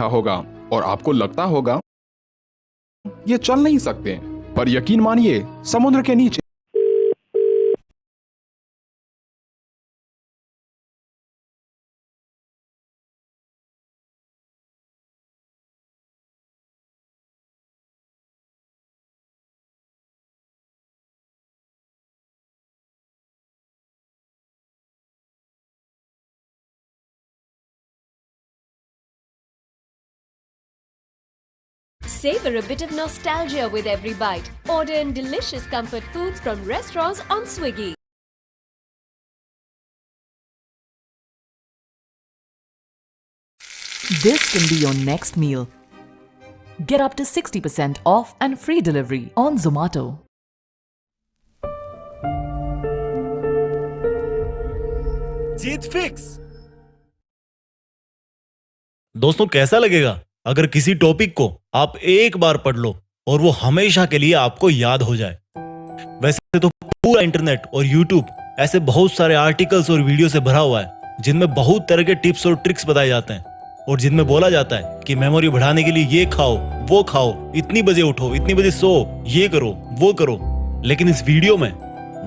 होगा और आपको लगता होगा ये चल नहीं सकते, पर यकीन मानिए समुद्र के नीचे Savor a bit of nostalgia with every bite. Order in delicious comfort foods from restaurants on Swiggy. This can be your next meal. Get up to 60% off and free delivery on Zomato. Jeet fix. दोस्तों, कैसा लगेगा अगर किसी topic को आप एक बार पढ़ लो और वो हमेशा के लिए आपको याद हो जाए। वैसे तो पूरा इंटरनेट और यूट्यूब ऐसे बहुत सारे आर्टिकल्स और वीडियो से भरा हुआ है जिनमें बहुत तरह के टिप्स और ट्रिक्स बताए जाते हैं और जिनमें बोला जाता है कि मेमोरी बढ़ाने के लिए ये खाओ, वो खाओ, इतनी बजे उठो, इतनी बजे सो, ये करो, वो करो। लेकिन इस वीडियो में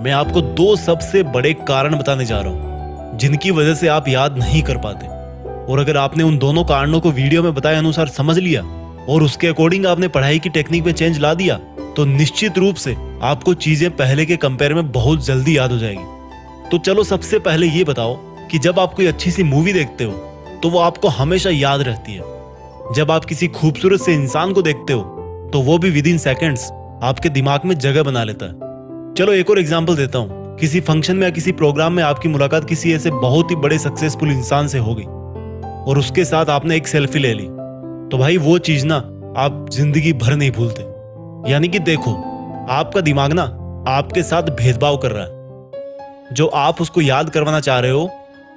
मैं आपको 2 सबसे बड़े कारण बताने जा रहा हूं जिनकी वजह से आप याद नहीं कर पाते। और अगर आपने उन दोनों कारणों को वीडियो में बताए अनुसार समझ लिया और उसके अकॉर्डिंग आपने पढ़ाई की टेक्निक में चेंज ला दिया तो निश्चित रूप से आपको चीजें पहले के कंपेयर में बहुत जल्दी याद हो जाएगी। तो चलो सबसे पहले ये बताओ कि जब आप कोई अच्छी सी मूवी देखते हो तो वो आपको हमेशा याद रहती है। जब आप किसी खूबसूरत से इंसान को देखते हो तो वो भी विद इन सेकेंड्स आपके दिमाग में जगह बना लेता है। चलो एक और एग्जांपल देता हूँ। किसी फंक्शन में या किसी प्रोग्राम में आपकी मुलाकात किसी ऐसे बहुत ही बड़े सक्सेसफुल इंसान से हो गई और उसके साथ आपने एक सेल्फी ले ली, तो भाई वो चीज ना आप जिंदगी भर नहीं भूलते। यानी कि देखो, आपका दिमाग ना आपके साथ भेदभाव कर रहा है। जो आप उसको याद करवाना चाह रहे हो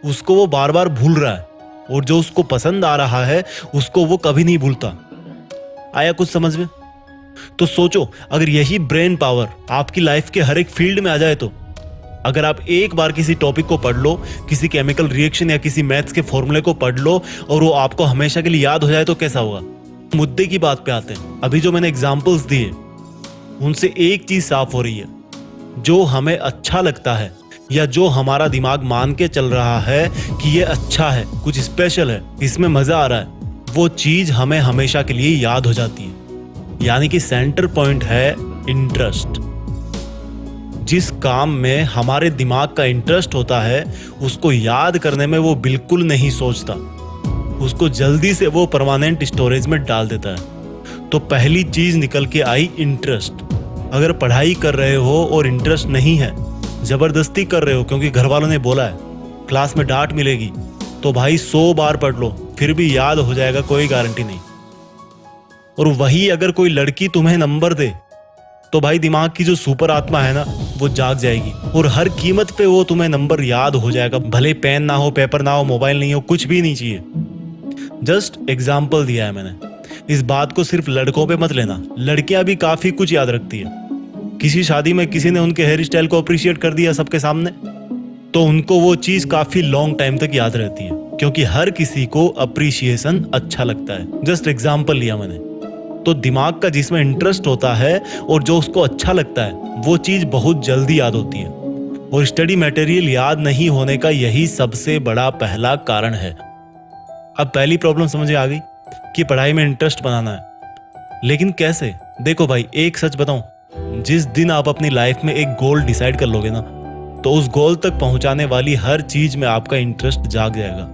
उसको वो बार बार भूल रहा है और जो उसको पसंद आ रहा है उसको वो कभी नहीं भूलता। आया कुछ समझ में? तो सोचो, अगर यही ब्रेन पावर आपकी लाइफ के हर एक फील्ड में आ जाए तो अगर आप एक बार किसी टॉपिक को पढ़ लो, किसी केमिकल रिएक्शन या किसी मैथ्स के फॉर्मूले को पढ़ लो और वो आपको हमेशा के लिए याद हो जाए तो कैसा होगा? मुद्दे की बात पे आते हैं। अभी जो मैंने एग्जांपल्स दिए उनसे एक चीज साफ हो रही है, जो हमें अच्छा लगता है या जो हमारा दिमाग मान के चल रहा है कि ये अच्छा है, कुछ स्पेशल है, इसमें मजा आ रहा है, वो चीज हमें हमेशा के लिए याद हो जाती है। यानी कि सेंटर पॉइंट है इंटरेस्ट। जिस काम में हमारे दिमाग का इंटरेस्ट होता है उसको याद करने में वो बिल्कुल नहीं सोचता, उसको जल्दी से वो परमानेंट स्टोरेज में डाल देता है। तो पहली चीज निकल के आई इंटरेस्ट। अगर पढ़ाई कर रहे हो और इंटरेस्ट नहीं है, जबरदस्ती कर रहे हो क्योंकि घर वालों ने बोला है, क्लास में डांट मिलेगी, तो भाई 100 बार पढ़ लो फिर भी याद हो जाएगा, कोई गारंटी नहीं। और वही अगर कोई लड़की तुम्हें नंबर दे तो भाई दिमाग की जो सुपर आत्मा है ना वो जाग जाएगी और हर कीमत पे वो तुम्हें नंबर याद हो जाएगा। भले पेन ना हो, पेपर ना हो, मोबाइल नहीं हो, कुछ भी नहीं चाहिए। जस्ट एग्जाम्पल दिया है मैंने। इस बात को सिर्फ लड़कों पे मत लेना, लड़कियां भी काफी कुछ याद रखती है। किसी शादी में किसी ने उनके हेयर स्टाइल को अप्रिशिएट कर दिया सबके सामने तो उनको वो चीज काफी लॉन्ग टाइम तक याद रहती है, क्योंकि हर किसी को अप्रिशिएशन अच्छा लगता है। जस्ट एग्जाम्पल लिया मैंने। तो दिमाग का जिसमें इंटरेस्ट होता है और जो उसको अच्छा लगता है वो चीज बहुत जल्दी याद होती है। और स्टडी मटेरियल याद नहीं होने का यही सबसे बड़ा पहला कारण है। अब पहली प्रॉब्लम समझ आ गई कि पढ़ाई में इंटरेस्ट बनाना है, लेकिन कैसे? देखो भाई, एक सच बताऊं, जिस दिन आप अपनी लाइफ में एक गोल डिसाइड कर लोगे ना तो उस गोल तक पहुंचाने वाली हर चीज में आपका इंटरेस्ट जाग जाएगा।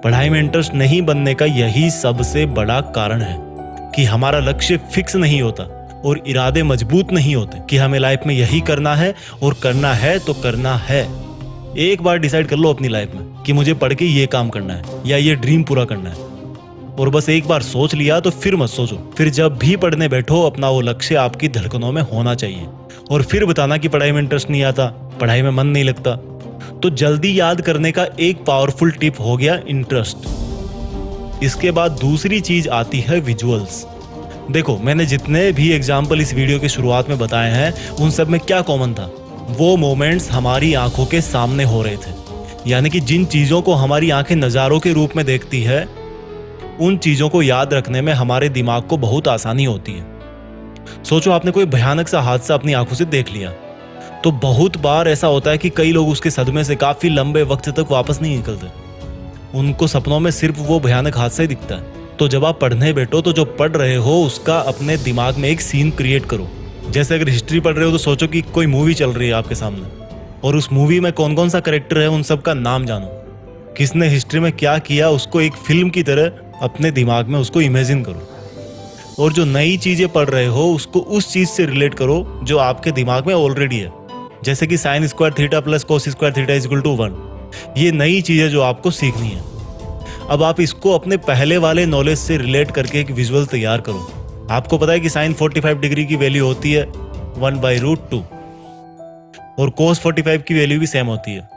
पढ़ाई में इंटरेस्ट नहीं बनने का यही सबसे बड़ा कारण है कि हमारा लक्ष्य फिक्स नहीं होता और इरादे मजबूत नहीं होते कि हमें लाइफ में यही करना है और करना है तो करना है। एक बार डिसाइड कर लो अपनी लाइफ में कि मुझे पढ़ के ये काम करना है या ये ड्रीम पूरा करना है, और बस एक बार सोच लिया तो फिर मत सोचो। फिर जब भी पढ़ने बैठो अपना वो लक्ष्य आपकी धड़कनों में होना चाहिए। और फिर बताना कि पढ़ाई में इंटरेस्ट नहीं आता, पढ़ाई में मन नहीं लगता। तो जल्दी याद करने का एक पावरफुल टिप हो गया इंटरेस्ट। इसके बाद दूसरी चीज आती है विजुअल्स। देखो, मैंने जितने भी एग्जाम्पल इस वीडियो के शुरुआत में बताए हैं उन सब में क्या कॉमन था? वो मोमेंट्स हमारी आंखों के सामने हो रहे थे। यानी कि जिन चीजों को हमारी आंखें नजारों के रूप में देखती है उन चीजों को याद रखने में हमारे दिमाग को बहुत आसानी होती है। सोचो आपने कोई भयानक सा हादसा अपनी आंखों से देख लिया, तो बहुत बार ऐसा होता है कि कई लोग उसके सदमे से काफी लंबे वक्त तक वापस नहीं निकलते। उनको सपनों में सिर्फ वो भयानक हादसा ही दिखता है। तो जब आप पढ़ने बैठो तो जो पढ़ रहे हो उसका अपने दिमाग में एक सीन क्रिएट करो। जैसे अगर हिस्ट्री पढ़ रहे हो तो सोचो कि कोई मूवी चल रही है आपके सामने, और उस मूवी में कौन कौन सा कैरेक्टर है उन सब का नाम जानो, किसने हिस्ट्री में क्या किया, उसको एक फिल्म की तरह अपने दिमाग में उसको इमेजिन करो। और जो नई चीजें पढ़ रहे हो उसको उस चीज से रिलेट करो जो आपके दिमाग में ऑलरेडी है। जैसे कि sine square theta plus cos square theta is equal to 1। ये नई चीज है जो आपको सीखनी है। अब आप इसको अपने पहले वाले नॉलेज से रिलेट करके एक विजुअल तैयार करो। आपको पता है कि साइन 45 डिग्री की वैल्यू होती है 1/√2 और कोस 45 की वैल्यू भी सेम होती है।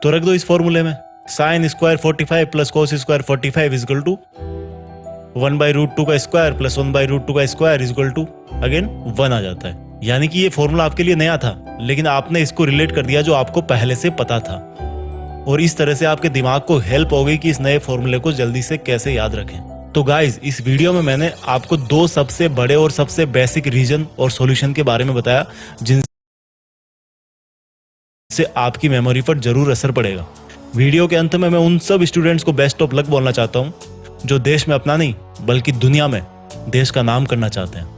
तो रख दो इस फॉर्मूले में, sine square 45 plus cos square 45 is equal to 1/√2 का स्क्वायर प्लस 1/√2 का square is equal to again 1 आ जाता है। यानी कि ये फॉर्मूला आपके लिए नया था, लेकिन आपने इसको रिलेट कर दिया जो आपको पहले से पता था, और इस तरह से आपके दिमाग को हेल्प हो गई कि इस नए फॉर्मूले को जल्दी से कैसे याद रखें। तो गाइज, इस वीडियो में मैंने आपको 2 सबसे बड़े और सबसे बेसिक रीजन और सॉल्यूशन के बारे में बताया जिनसे आपकी मेमोरी पर जरूर असर पड़ेगा। वीडियो के अंत में मैं उन सब स्टूडेंट्स को बेस्ट ऑफ लक बोलना चाहता हूं जो देश में अपना नहीं बल्कि दुनिया में देश का नाम करना चाहते हैं।